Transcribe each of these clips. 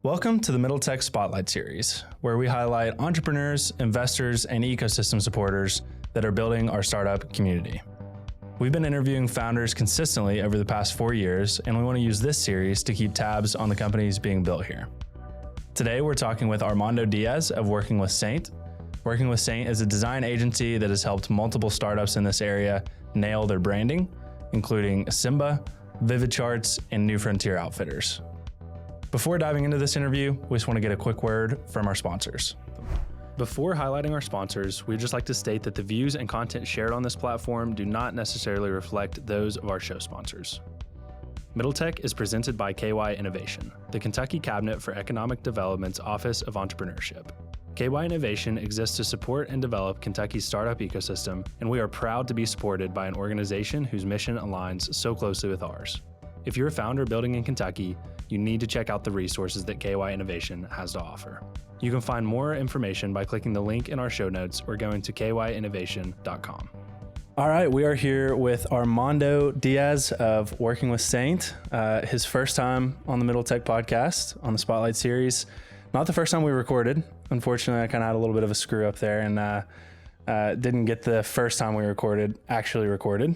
Welcome to the Middle Tech Spotlight Series, where we highlight entrepreneurs, investors, and ecosystem supporters that are building our startup community. We've been interviewing founders consistently over the past 4 years, and we want to use this series to keep tabs on the companies being built here. Today, we're talking with Armando Diaz of Working with Saint. Working with Saint is a design agency that has helped multiple startups in this area nail their branding, including Simba, Vivid Charts, and New Frontier Outfitters. Before diving into this interview, we just want to get a quick word from our sponsors. Before highlighting our sponsors, we'd just like to state that the views and content shared on this platform do not necessarily reflect those of our show sponsors. Middle Tech is presented by KY Innovation, the Kentucky Cabinet for Economic Development's Office of Entrepreneurship. KY Innovation exists to support and develop Kentucky's startup ecosystem, and we are proud to be supported by an organization whose mission aligns so closely with ours. If you're a founder building in Kentucky, you need to check out the resources that KY Innovation has to offer. You can find more information by clicking the link in our show notes or going to kyinnovation.com. All right, we are here with Armando Diaz of Working with Saint. His first time on the Middle Tech podcast on the Spotlight Series. Not the first time we recorded. Unfortunately, I kind of had a little bit of a screw up there and didn't get the first time we actually recorded.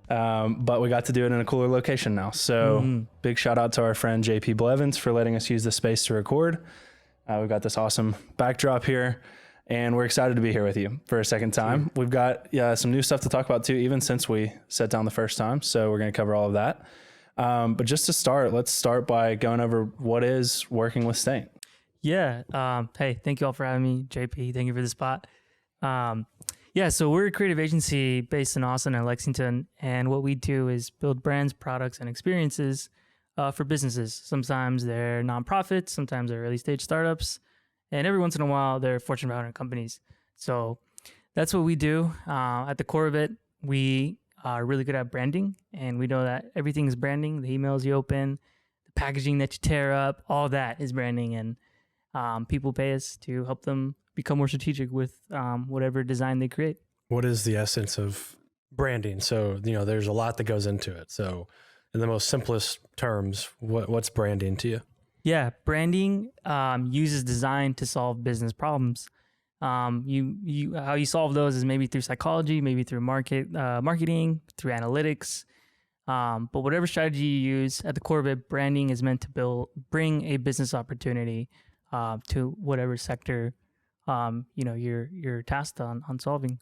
But we got to do it in a cooler location now. So big shout out to our friend JP Blevins for letting us use the space to record. We've got this awesome backdrop here, and we're excited to be here with you for a second time. We've got some new stuff to talk about too, even since we sat down the first time. So we're going to cover all of that. But just to start, let's start by going over what is Working with Saint. Yeah. Hey, thank you all for having me, JP. Thank you for the spot. So we're a creative agency based in Austin and Lexington, and what we do is build brands, products, and experiences for businesses. Sometimes they're nonprofits, sometimes they're early stage startups, and every once in a while they're Fortune 500 companies. So that's what we do. At the core of it, we are really good at branding, and we know that everything is branding. The emails you open, the packaging that you tear up, all that is branding, and people pay us to help them become more strategic with whatever design they create. What is the essence of branding? So, there's a lot that goes into it. So in the most simplest terms, what's branding to you? Yeah, branding uses design to solve business problems. How you solve those is maybe through psychology, maybe through marketing, through analytics. But whatever strategy you use, at the core of it, branding is meant to bring a business opportunity to whatever sector you're tasked on solving.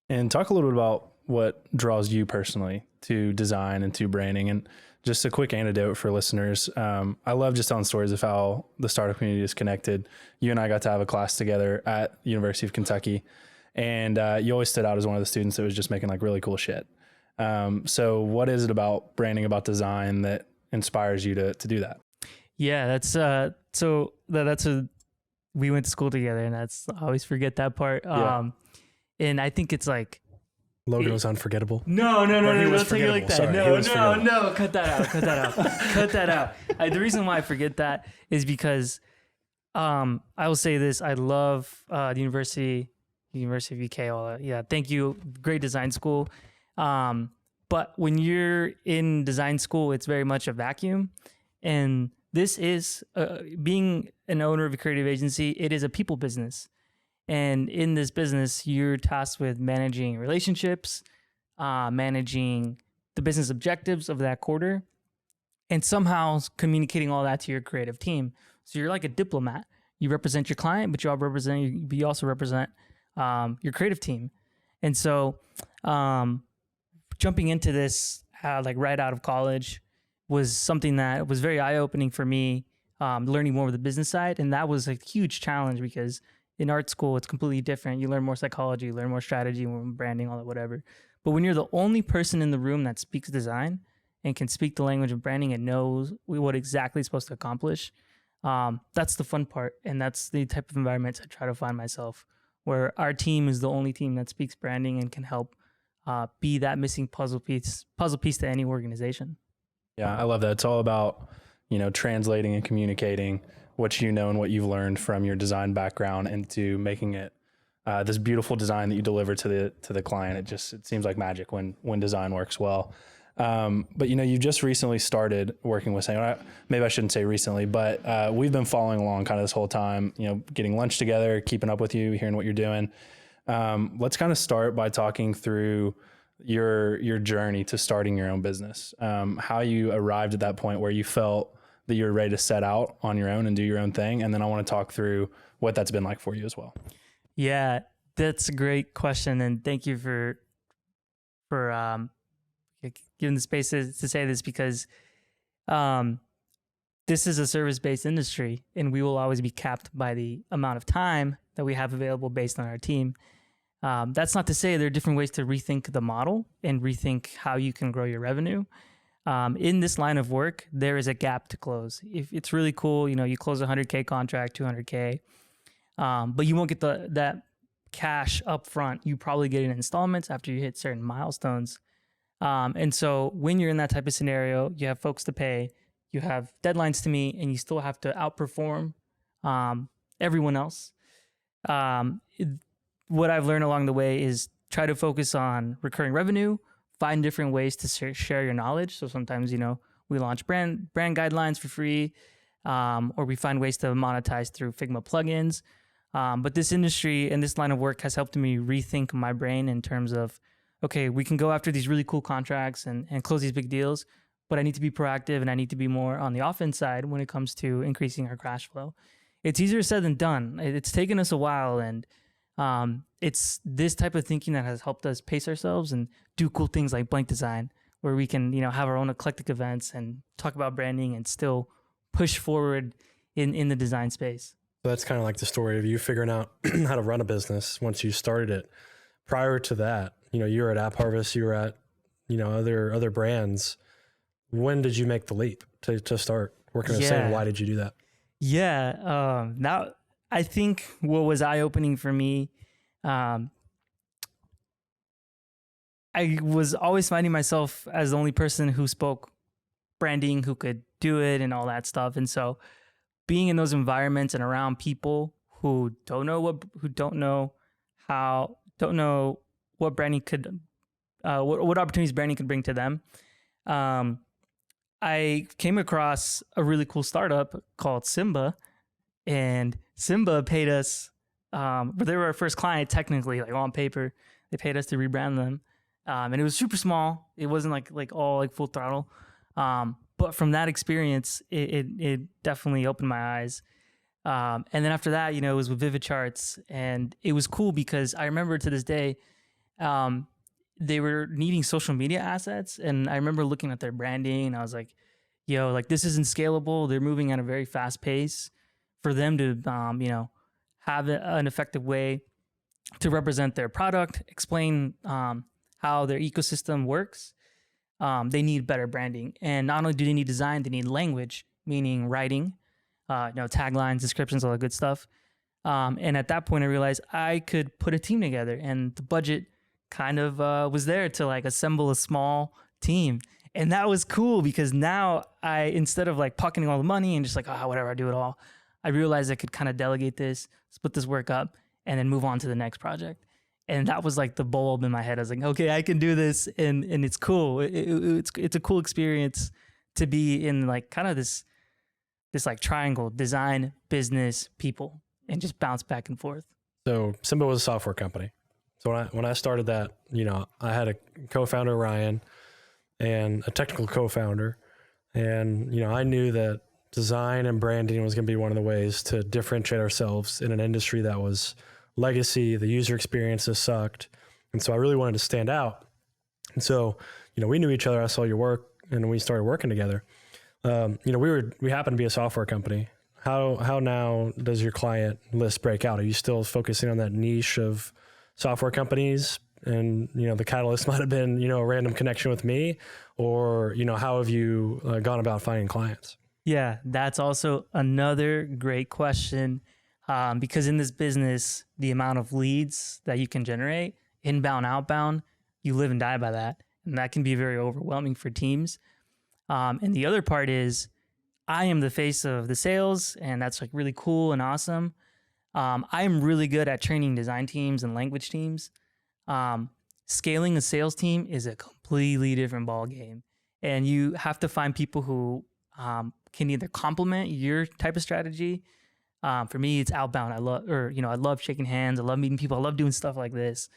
And talk a little bit about what draws you personally to design and to branding. And just a quick anecdote for listeners. I love just telling stories of how the startup community is connected. You and I got to have a class together at the University of Kentucky, and you always stood out as one of the students that was just making like really cool shit. So what is it about branding, about design that inspires you to do that? Yeah, that's we went to school together, and I always forget that part. And I think it's like Logan was unforgettable. No, don't take it like that. Sorry, no, cut that out. The reason why I forget that is because I will say this: I love the University of UK. All that. Yeah, thank you. Great design school. But when you're in design school, it's very much a vacuum, and this is being an owner of a creative agency. It is a people business. And in this business, you're tasked with managing relationships, managing the business objectives of that quarter, and somehow communicating all that to your creative team. So you're like a diplomat. You represent your client, but you also represent your creative team. And so jumping into this right out of college was something that was very eye-opening for me, learning more of the business side. And that was a huge challenge because in art school, it's completely different. You learn more psychology, you learn more strategy, more branding, all that, whatever. But when you're the only person in the room that speaks design and can speak the language of branding and knows what exactly it's supposed to accomplish, that's the fun part. And that's the type of environment I try to find myself, where our team is the only team that speaks branding and can help be that missing puzzle piece to any organization. Yeah, I love that. It's all about, translating and communicating what you know and what you've learned from your design background into making it this beautiful design that you deliver to the client. It seems like magic when design works well. But you just recently started working with Sam. Maybe I shouldn't say recently, but we've been following along kind of this whole time, getting lunch together, keeping up with you, hearing what you're doing. Let's kind of start by talking through your journey to starting your own business, how you arrived at that point where you felt that you're ready to set out on your own and do your own thing. And then I want to talk through what that's been like for you as well. Yeah, that's a great question. And thank you for giving the space to say this, because this is a service-based industry and we will always be capped by the amount of time that we have available based on our team. That's not to say there are different ways to rethink the model and rethink how you can grow your revenue. In this line of work, there is a gap to close. If it's really cool, you close a 100K contract, 200K, but you won't get that cash up front. You probably get it in installments after you hit certain milestones. And so when you're in that type of scenario, you have folks to pay, you have deadlines to meet, and you still have to outperform everyone else. What I've learned along the way is try to focus on recurring revenue, find different ways to share your knowledge. So sometimes, we launch brand guidelines for free, or we find ways to monetize through Figma plugins. But this industry and this line of work has helped me rethink my brain in terms of, okay, we can go after these really cool contracts and close these big deals, but I need to be proactive and I need to be more on the offense side when it comes to increasing our cash flow. It's easier said than done. It's taken us a while, and it's this type of thinking that has helped us pace ourselves and do cool things like blank design, where we can, have our own eclectic events and talk about branding and still push forward in the design space. So that's kind of like the story of you figuring out how to run a business once you started it. Prior to that, you were at App Harvest, you were at, other brands. When did you make the leap to start working with Sam? Why did you do that? Yeah. Now I think what was eye-opening for me, I was always finding myself as the only person who spoke branding, who could do it and all that stuff. And so being in those environments and around people who don't know what branding could, what opportunities branding could bring to them. I came across a really cool startup called Simba, and Simba paid us, but they were our first client technically, like on paper. They paid us to rebrand them. And it was super small. It wasn't like all full throttle. But from that experience, it definitely opened my eyes. And then after that, it was with Vivid Charts, and it was cool because I remember to this day, they were needing social media assets. And I remember looking at their branding and I was like, this isn't scalable. They're moving at a very fast pace. For them to, have an effective way to represent their product, explain how their ecosystem works, they need better branding. And not only do they need design, they need language, meaning writing, taglines, descriptions, all that good stuff. And at that point, I realized I could put a team together, and the budget kind of was there to assemble a small team. And that was cool because now instead of pocketing all the money and just whatever, I do it all, I realized I could kind of delegate this, split this work up, and then move on to the next project. And that was the bulb in my head. I was like, okay, I can do this, and it's cool. It's a cool experience to be in kind of this triangle: design, business, people, and just bounce back and forth. So Simba was a software company. So when I started that, I had a co-founder, Ryan, and a technical co-founder, and I knew that design and branding was going to be one of the ways to differentiate ourselves in an industry that was legacy. The user experiences sucked. And so I really wanted to stand out. And so, we knew each other. I saw your work and we started working together. We happened to be a software company. How now does your client list break out? Are you still focusing on that niche of software companies? And, the catalyst might have been, a random connection with me, or, how have you gone about finding clients? Yeah, that's also another great question, because in this business, the amount of leads that you can generate, inbound, outbound, you live and die by that. And that can be very overwhelming for teams. And the other part is I am the face of the sales, and that's really cool and awesome. I am really good at training design teams and language teams. Scaling a sales team is a completely different ball game. And you have to find people who can either complement your type of strategy. For me, it's outbound. I love shaking hands. I love meeting people. I love doing stuff like this.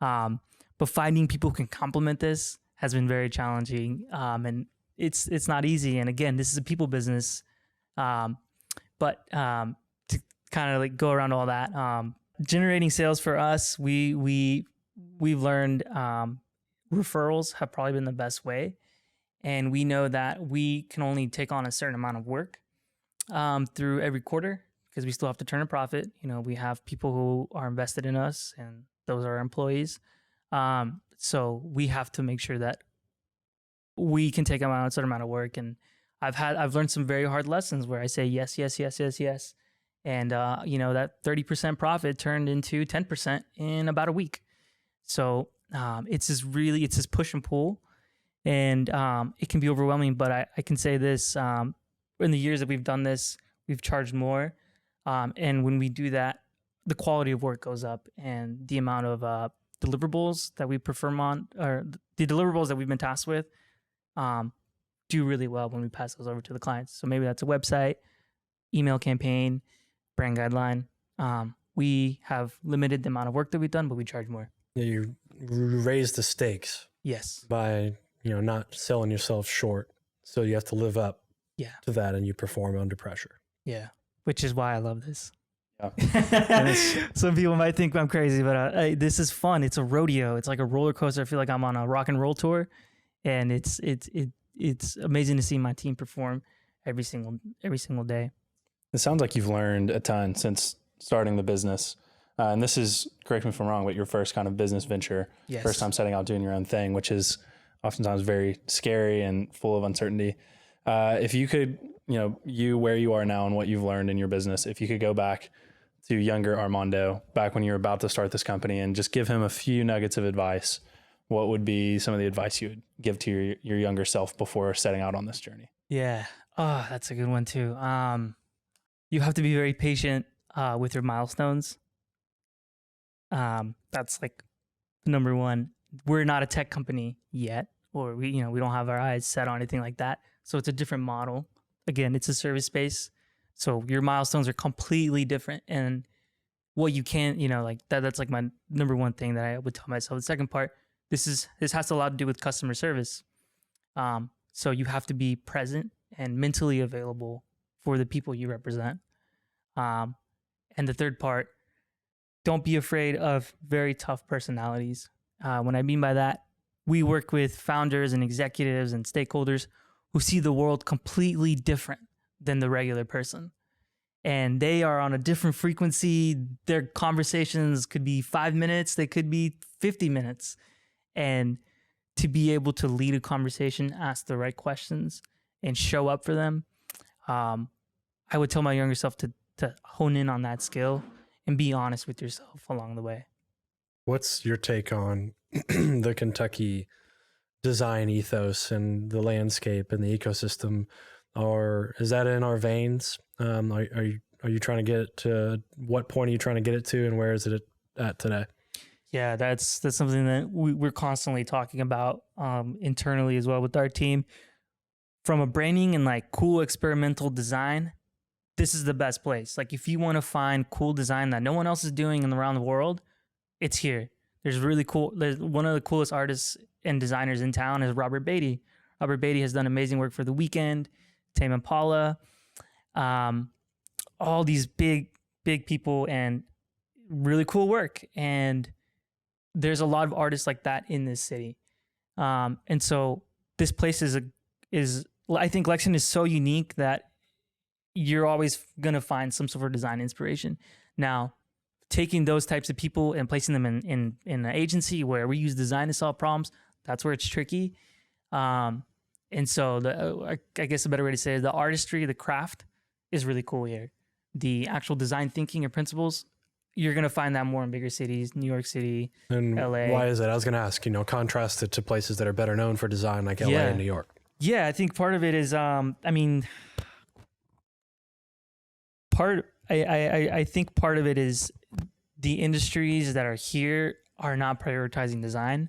But finding people who can complement this has been very challenging. And it's not easy. And again, this is a people business. But to kind of like go around all that, generating sales for us, we've learned referrals have probably been the best way. And we know that we can only take on a certain amount of work through every quarter, because we still have to turn a profit. We have people who are invested in us, and those are our employees. So we have to make sure that we can take on a certain amount of work. And I've learned some very hard lessons where I say yes, yes, yes, yes, yes. And, that 30% profit turned into 10% in about a week. So it's this push and pull. And it can be overwhelming, but I can say this, in the years that we've done this, we've charged more. And when we do that, the quality of work goes up, and the amount of deliverables that we perform on, or the deliverables that we've been tasked with, do really well when we pass those over to the clients. So maybe that's a website, email campaign, brand guideline. We have limited the amount of work that we've done, but we charge more. Yeah, you raise the stakes. Yes. By not selling yourself short. So you have to live up to that, and you perform under pressure. Yeah. Which is why I love this. Yeah. Some people might think I'm crazy, but this is fun. It's a rodeo. It's like a roller coaster. I feel like I'm on a rock and roll tour, and it's amazing to see my team perform every single day. It sounds like you've learned a ton since starting the business. And this is, correct me if I'm wrong, but your first kind of business venture, yes. First time setting out doing your own thing, which is oftentimes very scary and full of uncertainty. If you could, where you are now and what you've learned in your business, if you could go back to younger Armando, back when you were about to start this company, and just give him a few nuggets of advice, what would be some of the advice you would give to your younger self before setting out on this journey? Yeah. Oh, that's a good one too. You have to be very patient with your milestones. That's like number one. We're not a tech company yet, or we don't have our eyes set on anything like that. So it's a different model. Again, it's a service space. So your milestones are completely different. And what you can't, that's like my number one thing that I would tell myself. The second part, this has a lot to do with customer service. So you have to be present and mentally available for the people you represent. And the third part, don't be afraid of very tough personalities. What I mean by that, we work with founders and executives and stakeholders who see the world completely different than the regular person. And they are on a different frequency. Their conversations could be 5 minutes, they could be 50 minutes. And to be able to lead a conversation, ask the right questions, and show up for them, I would tell my younger self to hone in on that skill and be honest with yourself along the way. What's your take on the Kentucky design ethos and the landscape and the ecosystem? Or is that in our veins? Are you trying to get it to, what point are you trying to get it to, and where is it at today? Yeah, that's something that we're constantly talking about internally as well with our team. From a branding and like cool experimental design, this is the best place. Like if you want to find cool design that no one else is doing around the world, it's here. There's one of the coolest artists and designers in town is Robert Beatty. Robert Beatty has done amazing work for The Weeknd, Tame Impala, all these big people, and really cool work. And there's a lot of artists like that in this city. And so this place is I think Lexington is so unique that you're always going to find some sort of design inspiration. Now, taking those types of people and placing them in an agency where we use design to solve problems, that's where it's tricky. And so I guess a better way to say it is the artistry, the craft is really cool here. The actual design thinking and principles, you're going to find that more in bigger cities, New York City, and LA. Why is that? I was going to ask, contrast it to places that are better known for design like LA and New York. Yeah, I think part of it is, I think part of it is the industries that are here are not prioritizing design.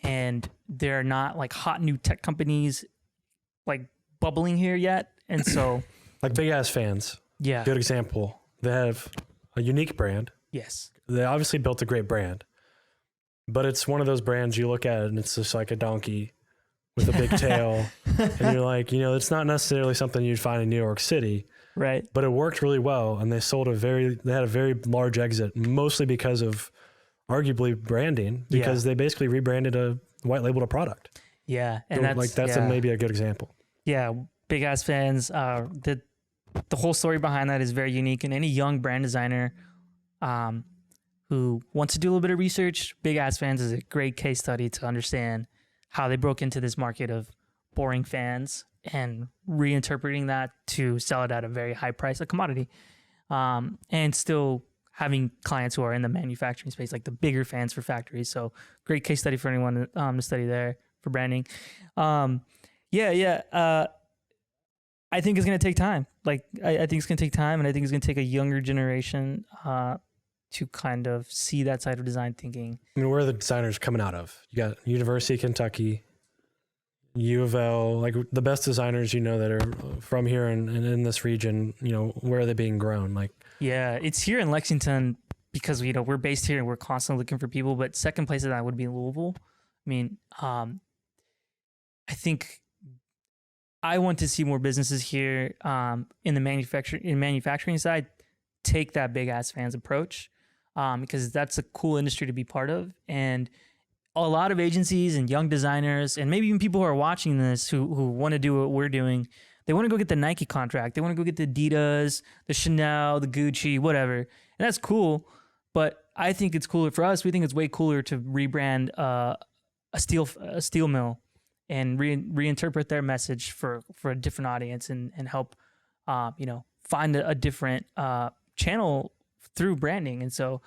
and there are not like hot new tech companies like bubbling here yet. And so like Big Ass Fans. Yeah. Good example. They have a unique brand. Yes. They obviously built a great brand, but it's one of those brands you look at and it's just like a donkey with a big tail. And you're like, you know, it's not necessarily something you'd find in New York City. Right. But it worked really well. And they had a very large exit, mostly because of arguably branding, because they basically rebranded white-labeled a product. Yeah. And so that's maybe a good example. Yeah. Big Ass Fans. The whole story behind that is very unique. And any young brand designer who wants to do a little bit of research, Big Ass Fans is a great case study to understand how they broke into this market of boring fans and reinterpreting that to sell it at a very high price, a commodity, and still having clients who are in the manufacturing space, like the bigger fans for factories. So great case study for anyone to study there for branding. I think it's going to take time. Like, I think it's going to take time, and I think it's going to take a younger generation to kind of see that side of design thinking. I mean, where are the designers coming out of? You got University of Kentucky, U of L, like the best designers, you know, that are from here and in this region, you know, where are they being grown? Like, yeah, it's here in Lexington because, you know, we're based here and we're constantly looking for people, but second place of that would be Louisville. I mean, I think I want to see more businesses here in the manufacturing side take that Big Ass Fans approach because that's a cool industry to be part of. And a lot of agencies and young designers, and maybe even people who are watching this who want to do what we're doing, they want to go get the Nike contract. They want to go get the Adidas, the Chanel, the Gucci, whatever. And that's cool. But I think it's cooler for us. We think it's way cooler to rebrand a steel mill and reinterpret their message for a different audience and help, find a different channel through branding. And so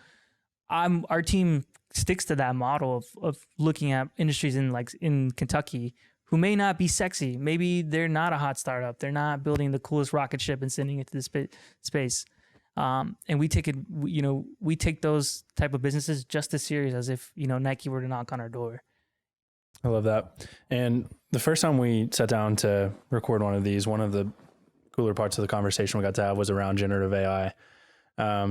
our team sticks to that model of looking at industries in Kentucky who may not be sexy. Maybe they're not a hot startup. They're not building the coolest rocket ship and sending it to the space. And we take those type of businesses just as serious as if, Nike were to knock on our door. I love that. And the first time we sat down to record one of these, one of the cooler parts of the conversation we got to have was around generative AI.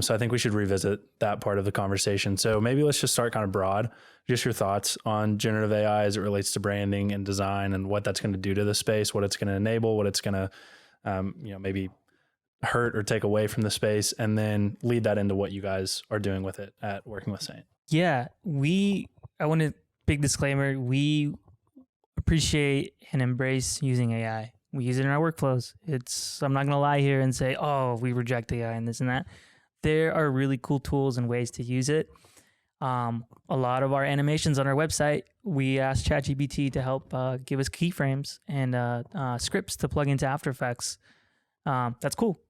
So I think we should revisit that part of the conversation. So maybe let's just start kind of broad, just your thoughts on generative AI as it relates to branding and design and what that's going to do to the space, what it's going to enable, what it's going to, maybe hurt or take away from the space, and then lead that into what you guys are doing with it at Working with Saint. Yeah, I want to big disclaimer. We appreciate and embrace using AI. We use it in our workflows. I'm not going to lie here and say, oh, we reject AI and this and that. There are really cool tools and ways to use it. A lot of our animations on our website, we ask ChatGPT to help give us keyframes and scripts to plug into After Effects. That's cool.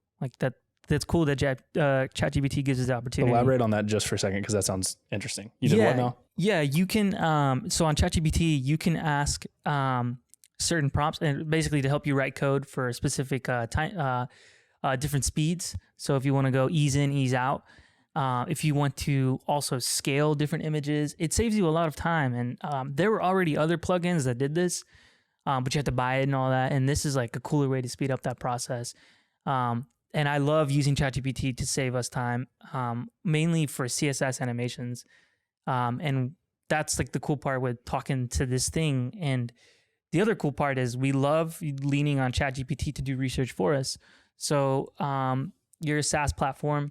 That's cool that ChatGPT gives us the opportunity. Elaborate on that just for a second, because that sounds interesting. You did what now? Yeah, you can. So on ChatGPT, you can ask certain prompts, and basically to help you write code for specific different speeds. So if you want to go ease in, ease out, if you want to also scale different images, it saves you a lot of time. And there were already other plugins that did this, but you have to buy it and all that. And this is like a cooler way to speed up that process. And I love using ChatGPT to save us time, mainly for CSS animations. And that's like the cool part with talking to this thing. And the other cool part is we love leaning on ChatGPT to do research for us. So you're a SaaS platform.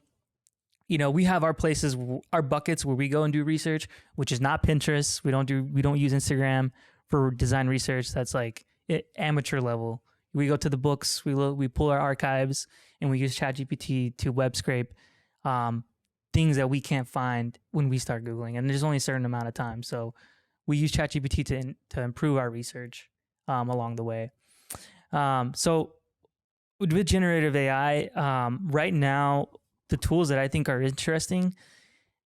We have our places, our buckets where we go and do research, which is not Pinterest. We don't use Instagram for design research. That's like amateur level. We go to the books, we pull our archives, and we use ChatGPT to web scrape things that we can't find when we start Googling. And there's only a certain amount of time. So we use ChatGPT to improve our research along the way. So with generative AI, right now, the tools that I think are interesting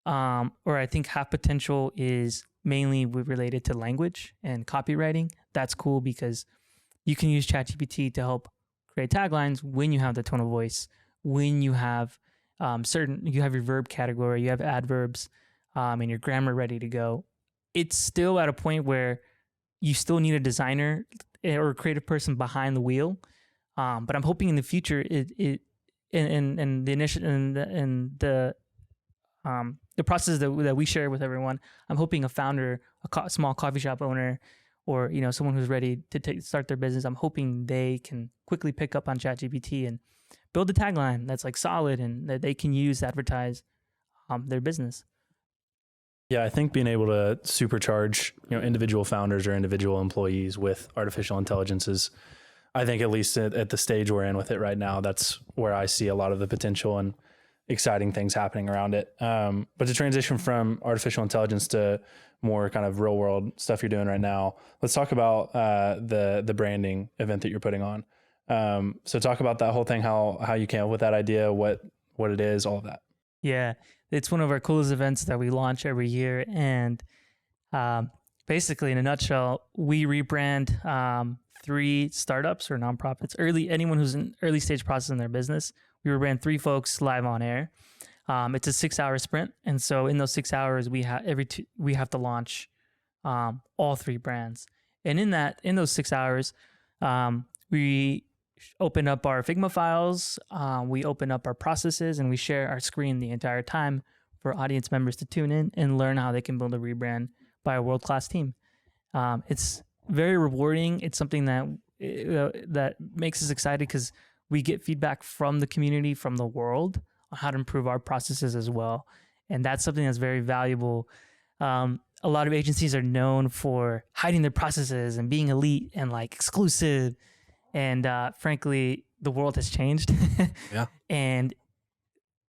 or I think have potential is mainly related to language and copywriting. That's cool because you can use ChatGPT to help create taglines when you have the tone of voice, when you have you have your verb category, you have adverbs, and your grammar ready to go. it's still at a point where you still need a designer or a creative person behind the wheel. But I'm hoping in the future, the initiative and the process that we share with everyone, I'm hoping a founder, a small coffee shop owner, or someone who's ready to start their business, I'm hoping they can quickly pick up on ChatGPT and build a tagline that's like solid and that they can use to advertise their business. Yeah, I think being able to supercharge individual founders or individual employees with artificial intelligence is, I think, at least at the stage we're in with it right now, that's where I see a lot of the potential and exciting things happening around it. But to transition from artificial intelligence to more kind of real world stuff you're doing right now, let's talk about the branding event that you're putting on. So talk about that whole thing, how you came up with that idea, what it is, all of that. Yeah, it's one of our coolest events that we launch every year. And basically, in a nutshell, we rebrand 3 startups or nonprofits, anyone who's in early stage process in their business. We rebrand 3 folks live on air. It's a 6-hour sprint, and so in those 6 hours, we have to launch all 3 brands. And in those 6 hours, we open up our Figma files, we open up our processes, and we share our screen the entire time for audience members to tune in and learn how they can build a rebrand by a world-class team. It's very rewarding. It's something that makes us excited because we get feedback from the community, from the world, on how to improve our processes as well. And that's something that's very valuable. A lot of agencies are known for hiding their processes and being elite and like exclusive. And frankly, the world has changed. Yeah. And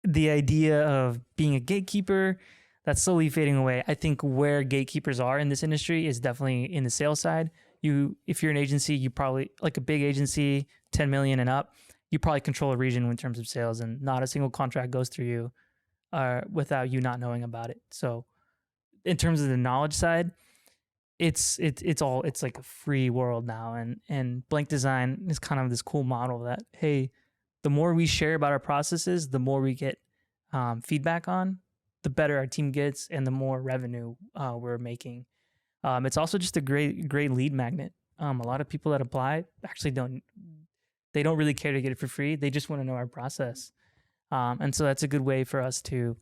the idea of being a gatekeeper, that's slowly fading away. I think where gatekeepers are in this industry is definitely in the sales side. If you're an agency, you probably, like a big agency, 10 million and up, you probably control a region in terms of sales, and not a single contract goes through you without you not knowing about it. So in terms of the knowledge side, it's like a free world now. And Blank Design is kind of this cool model that, hey, the more we share about our processes, the more we get feedback on, the better our team gets and the more revenue we're making. It's also just a great lead magnet. A lot of people that apply actually don't really care to get it for free. They just want to know our process. And so that's a good way for us to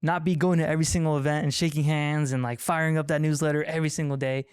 not be going to every single event and shaking hands and like firing up that newsletter every single day.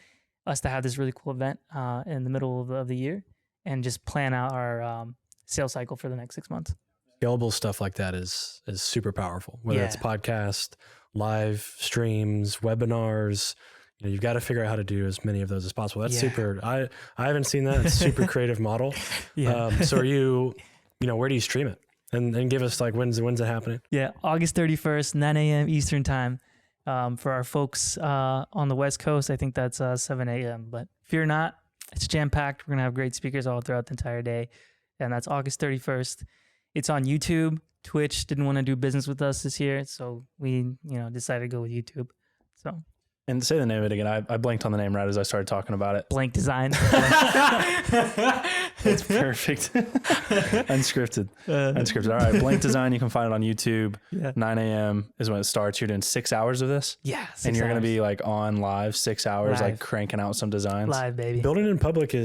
Us to have this really cool event in the middle of the year and just plan out our sales cycle for the next 6 months. Scalable stuff like that is super powerful, whether it's podcast, live streams, webinars. You've got to figure out how to do as many of those as possible. That's super. I haven't seen that. It's a super creative model. So are you, where do you stream it? And give us like, when's it happening? Yeah. August 31st, 9 a.m. Eastern time. For our folks on the West Coast, I think that's 7 a.m. But fear not, it's jam-packed. We're going to have great speakers all throughout the entire day. And that's August 31st. It's on YouTube. Twitch didn't want to do business with us this year, so we, decided to go with YouTube. So. And say the name of it again. I blanked on the name right as I started talking about it. Blank Design. It's perfect. Unscripted. All right. Blank Design. You can find it on YouTube. 9 a.m. is when it starts. You're doing 6 hours of this? Yeah. And you're going to be like on live 6 hours, like cranking out some designs. Live, baby. Building in public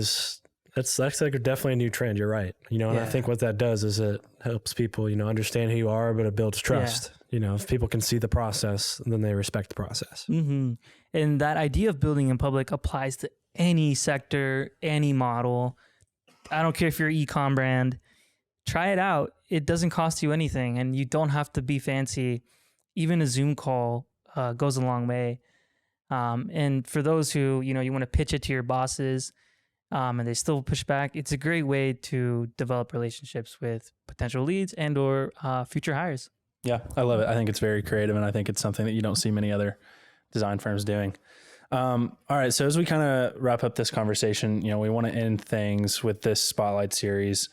that's like definitely a new trend. You're right. And I think what that does is it helps people, understand who you are, but it builds trust. If people can see the process, then they respect the process. Mm-hmm. And that idea of building in public applies to any sector, any model. I don't care if you're an e-com brand. Try it out. It doesn't cost you anything, and you don't have to be fancy. Even a Zoom call goes a long way. And for those who, you want to pitch it to your bosses, and they still push back, it's a great way to develop relationships with potential leads and or future hires. Yeah, I love it. I think it's very creative, and I think it's something that you don't see many other design firms doing. All right, so as we kind of wrap up this conversation, we want to end things with this Spotlight series.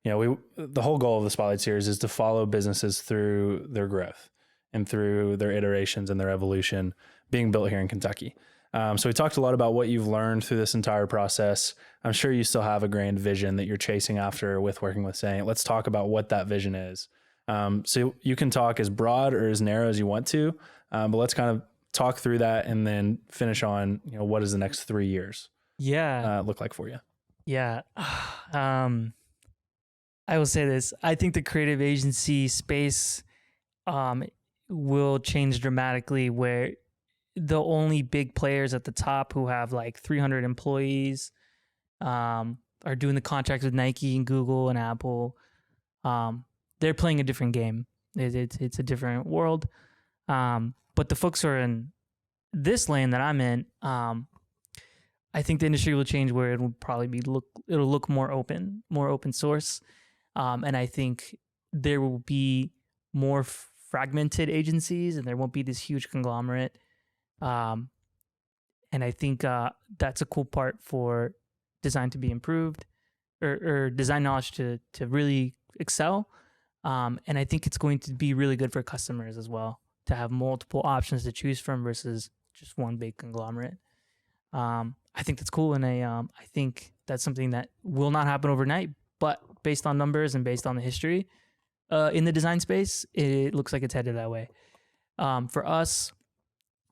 The whole goal of the Spotlight series is to follow businesses through their growth and through their iterations and their evolution being built here in Kentucky. So we talked a lot about what you've learned through this entire process. I'm sure you still have a grand vision that you're chasing after with working with Saint. Let's talk about what that vision is. So you can talk as broad or as narrow as you want to, but let's kind of talk through that and then finish on, what does the next 3 years look like for you? Yeah. I will say this. I think the creative agency space will change dramatically, where the only big players at the top who have like 300 employees are doing the contracts with Nike and Google and Apple. They're playing a different game. It's a different world. But the folks who are in this lane that I'm in, I think the industry will change where it will probably it'll look more open source. And I think there will be more fragmented agencies, and there won't be this huge conglomerate. And I think that's a cool part for design to be improved, or design knowledge to really excel. And I think it's going to be really good for customers as well, to have multiple options to choose from versus just one big conglomerate. I think that's cool, and I think that's something that will not happen overnight, but based on numbers and based on the history in the design space, it looks like it's headed that way. For us,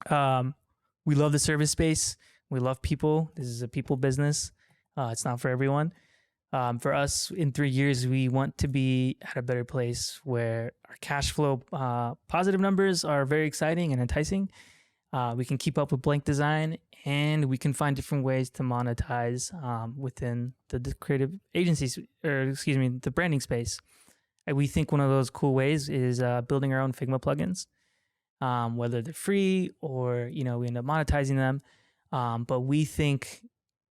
we love the service space. We love people. This is a people business. It's not for everyone. For us, in 3 years, we want to be at a better place where our cash flow positive numbers are very exciting and enticing. We can keep up with blank design, and we can find different ways to monetize within the creative agencies, the branding space. And we think one of those cool ways is building our own Figma plugins, whether they're free or we end up monetizing them. But we think,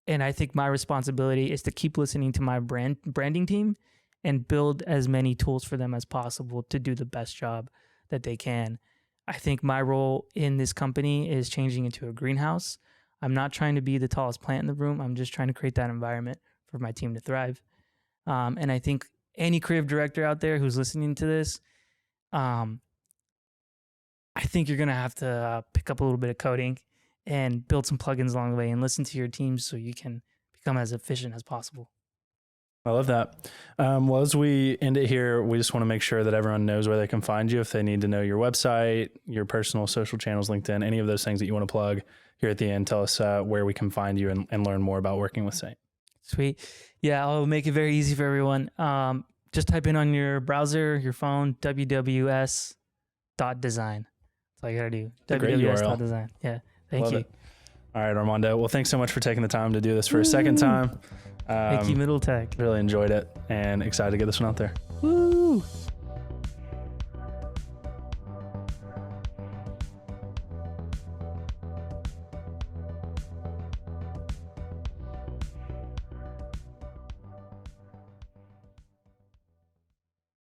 and I think my responsibility is to keep listening to my branding team and build as many tools for them as possible to do the best job that they can. I think my role in this company is changing into a greenhouse. I'm not trying to be the tallest plant in the room. I'm just trying to create that environment for my team to thrive. And I think any creative director out there who's listening to this, I think you're going to have to pick up a little bit of coding and build some plugins along the way and listen to your teams so you can become as efficient as possible. I love that. Well, as we end it here, we just want to make sure that everyone knows where they can find you if they need to know your website, your personal social channels, LinkedIn, any of those things that you want to plug here at the end. Tell us where we can find you and learn more about working with Saint. Sweet. Yeah, I'll make it very easy for everyone. Just type in on your browser, your phone, wws.design. That's all you got to do. wws.design. Yeah. Thank you. All right, Armando. Well, thanks so much for taking the time to do this for a second time. Thank you, Middle Tech. Really enjoyed it and excited to get this one out there. Woo!